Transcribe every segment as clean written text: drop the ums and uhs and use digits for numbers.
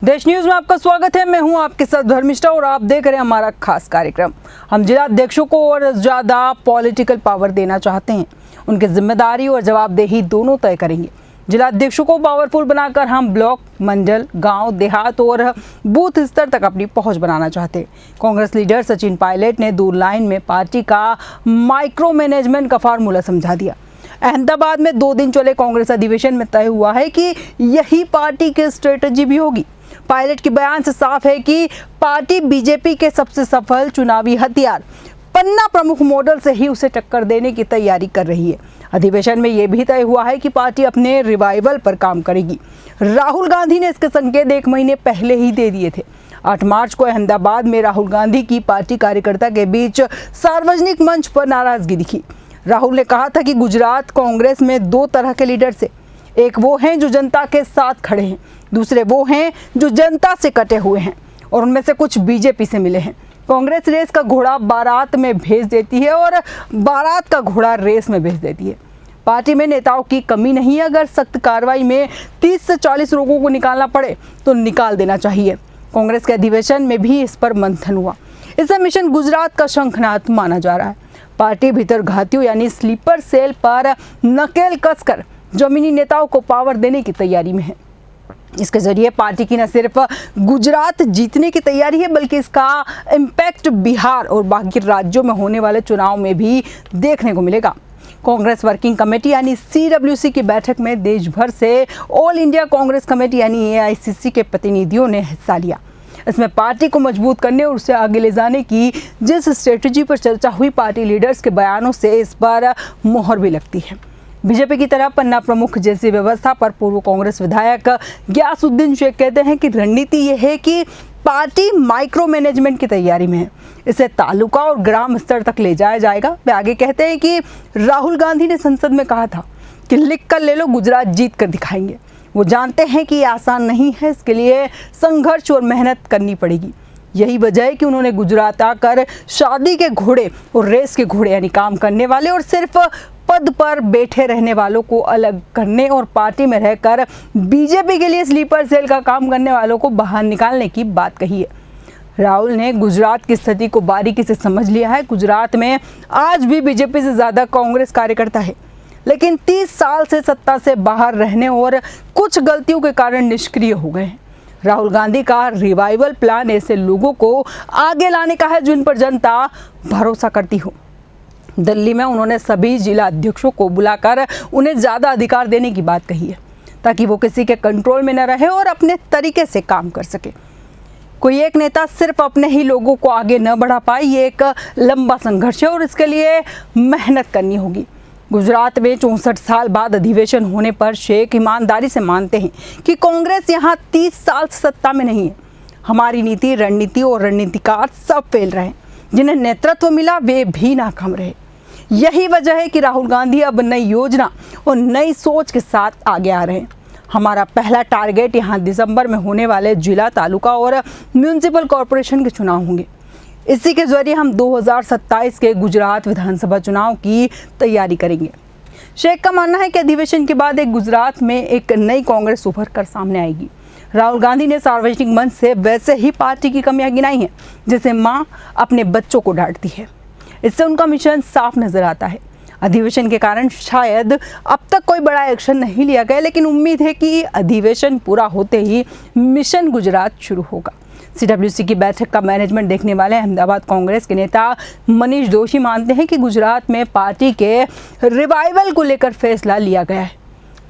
देश न्यूज में आपका स्वागत है। मैं हूं आपके साथ धर्मिष्ठा और आप देख रहे हैं हमारा खास कार्यक्रम। हम जिला अध्यक्षों को और ज्यादा पॉलिटिकल पावर देना चाहते हैं। उनकी जिम्मेदारी और जवाबदेही दोनों तय करेंगे। जिला अध्यक्षों को पावरफुल बनाकर हम ब्लॉक, मंडल, गांव, देहात और बूथ स्तर तक अपनी पहुंच बनाना चाहते हैं। कांग्रेस लीडर सचिन पायलट ने 2 लाइन में पार्टी का माइक्रो मैनेजमेंट का फार्मूला समझा दिया। अहमदाबाद में 2 दिन चले कांग्रेस अधिवेशन में तय हुआ है कि यही पार्टी की स्ट्रेटजी भी होगी। पायलट के बयान से साफ है कि पार्टी बीजेपी के सबसे सफल चुनावी हथियार पन्ना प्रमुख मॉडल से ही उसे टक्कर देने की तैयारी कर रही है। अधिवेशन में यह भी तय हुआ है कि पार्टी अपने रिवाइवल पर काम करेगी। राहुल गांधी ने इसके संकेत 1 महीने पहले ही दे दिए थे। 8 मार्च को अहमदाबाद में राहुल गांधी की पार्टी कार्यकर्ता के बीच सार्वजनिक मंच पर नाराजगी दिखी। राहुल ने कहा था कि गुजरात कांग्रेस में 2 तरह के लीडर थे। एक वो हैं जो जनता के साथ खड़े हैं, दूसरे वो हैं जो जनता से कटे हुए हैं और उनमें से कुछ बीजेपी से मिले हैं। कांग्रेस रेस का घोड़ा बारात में भेज देती है और बारात का घोड़ा रेस में भेज देती है। पार्टी में नेताओं की कमी नहीं है। अगर सख्त कार्रवाई में 30 से 40 लोगों को निकालना पड़े तो निकाल देना चाहिए। कांग्रेस के अधिवेशन में भी इस पर मंथन हुआ। इसे मिशन गुजरात का शंखनाद माना जा रहा है। पार्टी भीतर घातियों यानी स्लीपर सेल पर नकेल कसकर जमीनी नेताओं को पावर देने की तैयारी में है। इसके जरिए पार्टी की न सिर्फ गुजरात जीतने की तैयारी है, बल्कि इसका इम्पैक्ट बिहार और बाकी राज्यों में होने वाले चुनाव में भी देखने को मिलेगा। कांग्रेस वर्किंग कमेटी यानी CWC की बैठक में देश भर से ऑल इंडिया कांग्रेस कमेटी यानी AICC के प्रतिनिधियों ने हिस्सा लिया। इसमें पार्टी को मजबूत करने और उसे आगे ले जाने की जिस स्ट्रेटजी पर चर्चा हुई, पार्टी लीडर्स के बयानों से इस पर मोहर भी लगती है। बीजेपी की तरह पन्ना प्रमुख जैसी व्यवस्था पर पूर्व कांग्रेस विधायक गयासुद्दीन शेख कहते हैं कि रणनीति यह है कि पार्टी माइक्रो मैनेजमेंट की तैयारी में है। इसे तालुका और ग्राम स्तर तक ले जाया जाएगा। वे आगे कहते हैं कि राहुल गांधी ने संसद में कहा था कि लिख कर ले लो, गुजरात जीत कर दिखाएंगे। वो जानते हैं कि ये आसान नहीं है, इसके लिए संघर्ष और मेहनत करनी पड़ेगी। यही वजह है कि उन्होंने गुजरात आकर शादी के घोड़े और रेस के घोड़े यानी काम करने वाले और सिर्फ पद पर बैठे रहने वालों को अलग करने और पार्टी में रहकर बीजेपी के लिए स्लीपर सेल का काम करने वालों को बाहर निकालने की बात कही है। राहुल ने गुजरात की स्थिति को बारीकी से समझ लिया है। गुजरात में आज भी बीजेपी से ज्यादा कांग्रेस कार्यकर्ता है, लेकिन 30 साल से सत्ता से बाहर रहने और कुछ गलतियों के कारण निष्क्रिय हो गए हैं। राहुल गांधी का रिवाइवल प्लान ऐसे लोगों को आगे लाने का है जिन पर जनता भरोसा करती हो। दिल्ली में उन्होंने सभी जिला अध्यक्षों को बुलाकर उन्हें ज़्यादा अधिकार देने की बात कही है, ताकि वो किसी के कंट्रोल में न रहे और अपने तरीके से काम कर सके। कोई एक नेता सिर्फ अपने ही लोगों को आगे न बढ़ा पाए। ये एक लंबा संघर्ष है और इसके लिए मेहनत करनी होगी। गुजरात में 64 साल बाद अधिवेशन होने पर शेख ईमानदारी से मानते हैं कि कांग्रेस यहाँ 30 साल से सत्ता में नहीं है। हमारी नीति, रणनीति और रणनीतिकार सब फेल रहे। जिन्हें नेतृत्व मिला वे भी नाकाम रहे। यही वजह है कि राहुल गांधी अब नई योजना और नई सोच के साथ आगे आ रहे हैं। हमारा पहला टारगेट यहाँ दिसंबर में होने वाले जिला, तालुका और म्यूनिसिपल कॉरपोरेशन के चुनाव होंगे। इसी के जरिए हम 2027 के गुजरात विधानसभा चुनाव की तैयारी करेंगे। शेख का मानना है कि अधिवेशन के बाद गुजरात में एक नई कांग्रेस उभर कर सामने आएगी। राहुल गांधी ने सार्वजनिक मंच से वैसे ही पार्टी की कमियां गिनाई हैं, जैसे मां अपने बच्चों को डांटती है। इससे उनका मिशन साफ नजर आता है। अधिवेशन के कारण शायद अब तक कोई बड़ा एक्शन नहीं लिया गया, लेकिन उम्मीद है कि अधिवेशन पूरा होते ही मिशन गुजरात शुरू होगा। CWC की बैठक का मैनेजमेंट देखने वाले अहमदाबाद कांग्रेस के नेता मनीष दोशी मानते हैं कि गुजरात में पार्टी के रिवाइवल को लेकर फैसला लिया गया है।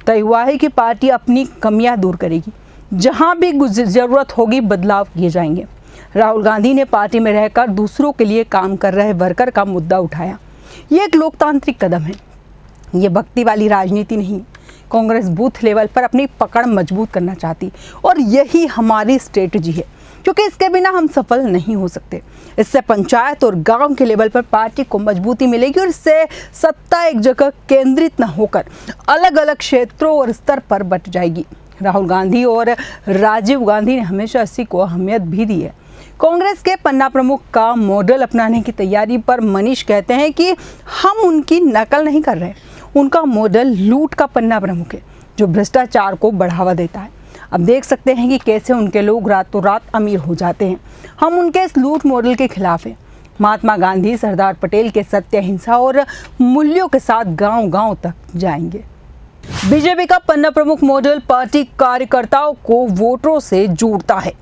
तय हुआ है कि पार्टी अपनी कमियां दूर करेगी। जहां भी जरूरत होगी बदलाव किए जाएंगे। राहुल गांधी ने पार्टी में रहकर दूसरों के लिए काम कर रहे वर्कर का मुद्दा उठाया। ये एक लोकतांत्रिक कदम है, ये भक्ति वाली राजनीति नहीं। कांग्रेस बूथ लेवल पर अपनी पकड़ मजबूत करना चाहती और यही हमारी स्ट्रेटजी है, क्योंकि इसके बिना हम सफल नहीं हो सकते। इससे पंचायत और गांव के लेवल पर पार्टी को मजबूती मिलेगी और इससे सत्ता एक जगह केंद्रित न होकर अलग अलग क्षेत्रों और स्तर पर बंट जाएगी। राहुल गांधी और राजीव गांधी ने हमेशा इसी को अहमियत भी दी है। कांग्रेस के पन्ना प्रमुख का मॉडल अपनाने की तैयारी पर मनीष कहते हैं कि हम उनकी नकल नहीं कर रहे। उनका मॉडल लूट का पन्ना प्रमुख है, जो भ्रष्टाचार को बढ़ावा देता है। अब देख सकते हैं कि कैसे उनके लोग रातों रात अमीर हो जाते हैं। हम उनके इस लूट मॉडल के खिलाफ हैं। महात्मा गांधी, सरदार पटेल के सत्य, अहिंसा और मूल्यों के साथ गांव-गांव तक जाएंगे। बीजेपी का पन्ना प्रमुख मॉडल पार्टी कार्यकर्ताओं को वोटरों से जोड़ता है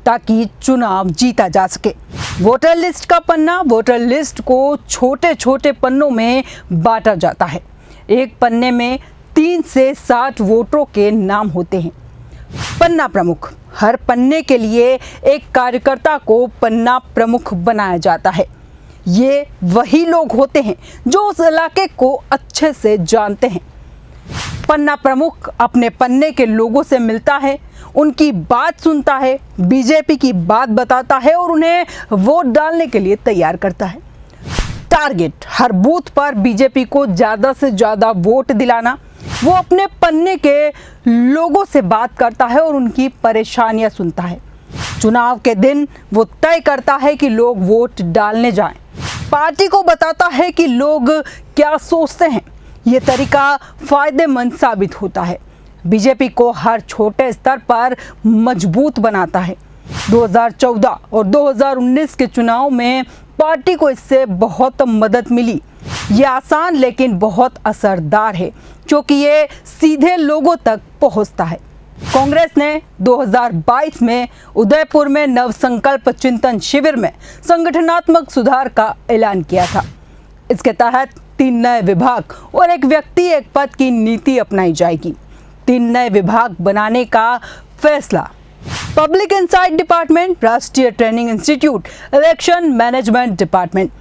ताकि चुनाव जीता जा सके। वोटर लिस्ट का पन्ना, वोटर लिस्ट को छोटे छोटे पन्नों में बांटा जाता है। एक पन्ने में 3 से 60 वोटरों के नाम होते हैं। पन्ना प्रमुख, हर पन्ने के लिए एक कार्यकर्ता को पन्ना प्रमुख बनाया जाता है। ये वही लोग होते हैं जो उस इलाके को अच्छे से जानते हैं। पन्ना प्रमुख अपने पन्ने के लोगों से मिलता है, उनकी बात सुनता है, बीजेपी की बात बताता है और उन्हें वोट डालने के लिए तैयार करता है। टारगेट, हर बूथ पर बीजेपी को ज़्यादा से ज़्यादा वोट दिलाना। वो अपने पन्ने के लोगों से बात करता है और उनकी परेशानियां सुनता है। चुनाव के दिन वो तय करता है कि लोग वोट डालने जाएं। पार्टी को बताता है कि लोग क्या सोचते हैं। ये तरीका फायदेमंद साबित होता है। बीजेपी को हर छोटे स्तर पर मजबूत बनाता है। 2014 और 2019 के चुनाव में पार्टी को इससे बहुत मदद मिली। ये आसान लेकिन बहुत असरदार है क्योंकि ये सीधे लोगों तक पहुंचता है। कांग्रेस ने 2022 में उदयपुर में नवसंकल्प चिंतन शिविर में संगठनात्मक सुधार का ऐलान किया था। इसके तहत 3 नए विभाग और एक व्यक्ति एक पद की नीति अपनाई जाएगी। 3 नए विभाग बनाने का फैसला। पब्लिक इंसाइट डिपार्टमेंट, राष्ट्रीय training institute, election management department.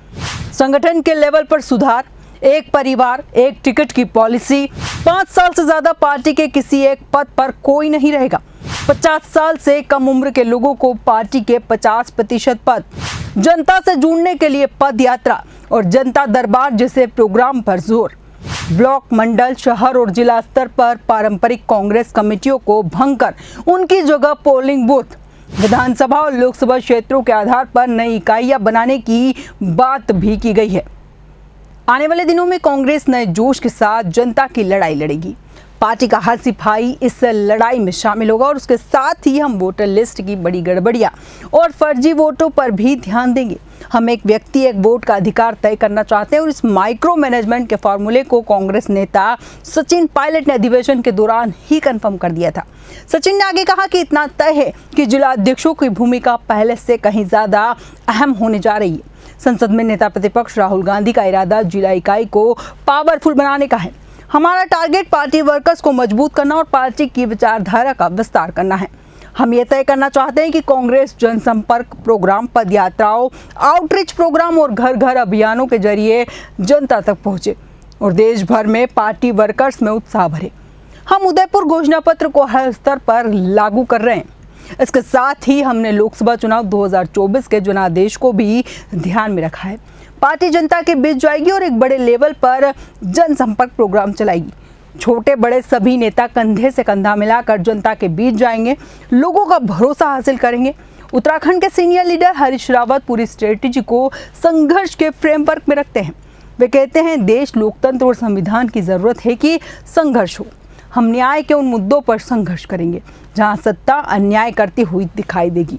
संगठन के लेवल पर सुधार, एक परिवार एक टिकट की पॉलिसी। 5 साल से ज्यादा पार्टी के किसी एक पद पर कोई नहीं रहेगा। 50 साल से कम उम्र के लोगों को पार्टी के 50% पद। जनता से जुड़ने के लिए पद यात्रा और जनता दरबार जैसे प्रोग्राम पर जोर। ब्लॉक, मंडल, शहर और जिला स्तर पर पारंपरिक कांग्रेस कमेटियों को भंग कर उनकी जगह पोलिंग बूथ, विधानसभा और लोकसभा क्षेत्रों के आधार पर नई इकाइयां बनाने की बात भी की गई है। आने वाले दिनों में कांग्रेस नए जोश के साथ जनता की लड़ाई लड़ेगी। पार्टी का हर सिपाही इस लड़ाई में शामिल होगा और उसके साथ ही हम वोटर लिस्ट की बड़ी गड़बड़ियां और फर्जी वोटों पर भी ध्यान देंगे। हम एक व्यक्ति एक वोट का अधिकार तय करना चाहते हैं और इस माइक्रो मैनेजमेंट के फॉर्मूले को कांग्रेस नेता सचिन पायलट ने अधिवेशन के दौरान ही कंफर्म कर दिया था। सचिन ने आगे कहा कि इतना तय है कि जिला अध्यक्षों की भूमिका पहले से कहीं ज्यादा अहम होने जा रही है। संसद में नेता प्रतिपक्ष राहुल गांधी का इरादा जिला इकाई को पावरफुल बनाने का है। हमारा टारगेट पार्टी वर्कर्स को मजबूत करना और पार्टी की विचारधारा का विस्तार करना है। हम ये तय करना चाहते हैं कि कांग्रेस जनसंपर्क प्रोग्राम, पदयात्राओं, आउटरीच प्रोग्राम और घर घर अभियानों के जरिए जनता तक पहुंचे और देश भर में पार्टी वर्कर्स में उत्साह भरे। हम उदयपुर घोषणा पत्र को हर स्तर पर लागू कर रहे हैं। इसके साथ ही हमने लोकसभा चुनाव 2024 के जनादेश को भी ध्यान में रखा है। पार्टी जनता के बीच जाएगी और एक बड़े लेवल पर जनसंपर्क प्रोग्राम चलाएगी। छोटे बड़े सभी नेता कंधे से कंधा मिलाकर जनता के बीच जाएंगे, लोगों का भरोसा हासिल करेंगे। उत्तराखंड के सीनियर लीडर हरीश रावत पूरी स्ट्रेटेजी को संघर्ष के फ्रेमवर्क में रखते हैं। वे कहते हैं देश, लोकतंत्र और संविधान की जरूरत है कि संघर्ष हो। हम न्याय के उन मुद्दों पर संघर्ष करेंगे जहां सत्ता अन्याय करती हुई दिखाई देगी।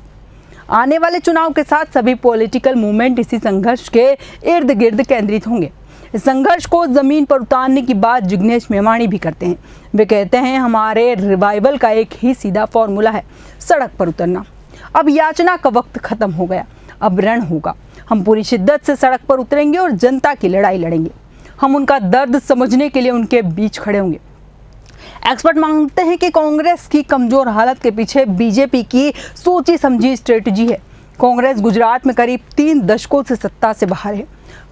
आने वाले चुनाव के साथ सभी पॉलिटिकल मूवमेंट इसी संघर्ष के इर्द गिर्द केंद्रित होंगे। इस संघर्ष को जमीन पर उतारने की बात जिग्नेश मेवाणी भी करते हैं। वे कहते हैं हमारे रिवाइवल का एक ही सीधा फॉर्मूला है, सड़क पर उतरना। अब याचना का वक्त खत्म हो गया, अब रण होगा। हम पूरी शिद्दत से सड़क पर उतरेंगे और जनता की लड़ाई लड़ेंगे। हम उनका दर्द समझने के लिए उनके बीच खड़े होंगे। एक्सपर्ट मानते हैं कि कांग्रेस की कमजोर हालत के पीछे बीजेपी की सोची समझी स्ट्रेटजी है। कांग्रेस गुजरात में करीब 3 दशकों से सत्ता से बाहर है।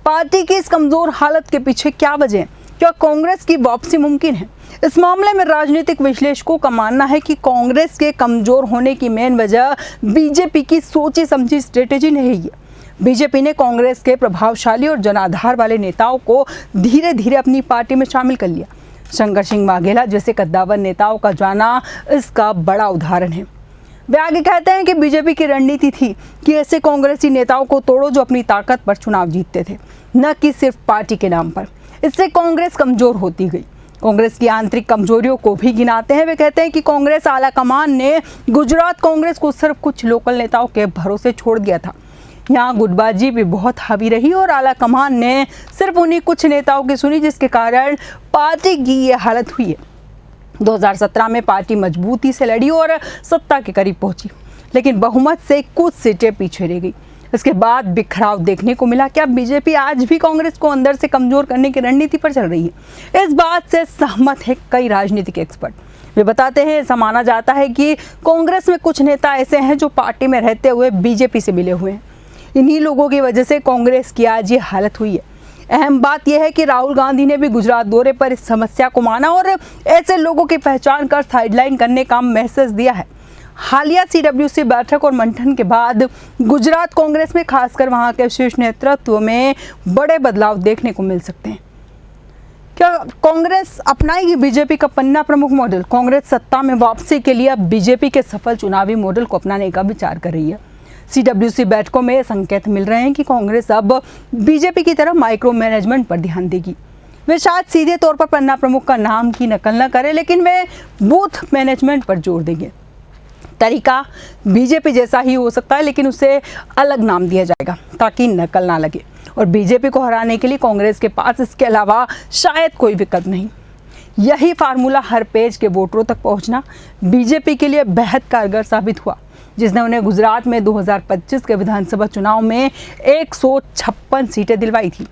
पार्टी की इस कमजोर हालत के पीछे क्या वजह है? क्या कांग्रेस की वापसी मुमकिन है? इस मामले में राजनीतिक विश्लेषकों का मानना है कि कांग्रेस के कमजोर होने की मेन वजह बीजेपी की सोची समझी स्ट्रेटेजी नहीं है। बीजेपी ने कांग्रेस के प्रभावशाली और जनाधार वाले नेताओं को धीरे धीरे अपनी पार्टी में शामिल कर लिया। शंकर सिंह वाघेला जैसे कद्दावर नेताओं का जाना इसका बड़ा उदाहरण है। वे आगे कहते हैं कि बीजेपी की रणनीति थी कि ऐसे कांग्रेसी नेताओं को तोड़ो जो अपनी ताकत पर चुनाव जीतते थे, न कि सिर्फ पार्टी के नाम पर। इससे कांग्रेस कमजोर होती गई। कांग्रेस की आंतरिक कमजोरियों को भी गिनाते हैं। वे कहते हैं कि कांग्रेस आलाकमान ने गुजरात कांग्रेस को सिर्फ कुछ लोकल नेताओं के भरोसे छोड़ दिया था। यहाँ गुटबाजी भी बहुत हावी रही और आलाकमान ने सिर्फ उन्हीं कुछ नेताओं की सुनी, जिसके कारण पार्टी की ये हालत हुई है। 2017 में पार्टी मजबूती से लड़ी और सत्ता के करीब पहुंची, लेकिन बहुमत से कुछ सीटें पीछे रह गई। इसके बाद बिखराव देखने को मिला। क्या बीजेपी आज भी कांग्रेस को अंदर से कमजोर करने की रणनीति पर चल रही है? इस बात से सहमत है कई राजनीतिक एक्सपर्ट। वे बताते हैं, ऐसा माना जाता है कि कांग्रेस में कुछ नेता ऐसे हैं जो पार्टी में रहते हुए बीजेपी से मिले हुए हैं। इन्हीं लोगों की वजह से कांग्रेस की आज ये हालत हुई है। अहम बात यह है कि राहुल गांधी ने भी गुजरात दौरे पर इस समस्या को माना और ऐसे लोगों की पहचान कर साइडलाइन करने का मैसेज दिया है। हालिया सीडब्ल्यूसी बैठक और मंथन के बाद गुजरात कांग्रेस में खासकर वहां के शीर्ष नेतृत्व में बड़े बदलाव देखने को मिल सकते हैं। क्या कांग्रेस अपनाएगी बीजेपी का पन्ना प्रमुख मॉडल? कांग्रेस सत्ता में वापसी के लिए अब बीजेपी के सफल चुनावी मॉडल को अपनाने का विचार कर रही है। सीडब्ल्यूसी बैठकों में संकेत मिल रहे हैं कि कांग्रेस अब बीजेपी की तरह माइक्रो मैनेजमेंट पर ध्यान देगी। वे शायद सीधे तौर पर पन्ना प्रमुख का नाम की नकल न करें, लेकिन वे बूथ मैनेजमेंट पर जोर देंगे। तरीका बीजेपी जैसा ही हो सकता है, लेकिन उसे अलग नाम दिया जाएगा ताकि नकल ना लगे। और बीजेपी को हराने के लिए कांग्रेस के पास इसके अलावा शायद कोई विकल्प नहीं। यही फार्मूला हर पेज के वोटरों तक पहुंचना बीजेपी के लिए बेहद कारगर साबित हुआ, जिसने उन्हें गुजरात में 2025 के विधानसभा चुनाव में 156 सीटें दिलवाई थी।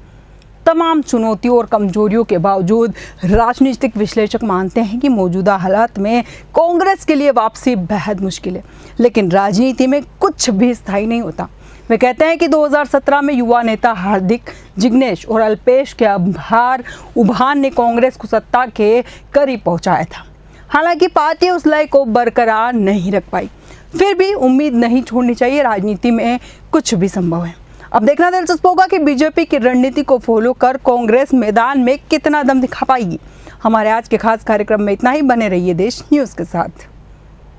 तमाम चुनौतियों और कमजोरियों के बावजूद राजनीतिक विश्लेषक मानते हैं कि मौजूदा हालात में कांग्रेस के लिए वापसी बेहद मुश्किल है, लेकिन राजनीति में कुछ भी स्थायी नहीं होता। वे कहते हैं कि 2017 में युवा नेता हार्दिक, जिग्नेश और अल्पेश के उभार ने कांग्रेस को सत्ता के करीब पहुंचाया था। हालांकि पार्टी उस लय को बरकरार नहीं रख पाई, फिर भी उम्मीद नहीं छोड़नी चाहिए। राजनीति में कुछ भी संभव है। अब देखना दिलचस्प होगा कि बीजेपी की रणनीति को फॉलो कर कांग्रेस मैदान में कितना दम दिखा पाएगी। हमारे आज के खास कार्यक्रम में इतना ही। बने रहिए देश न्यूज़ के साथ।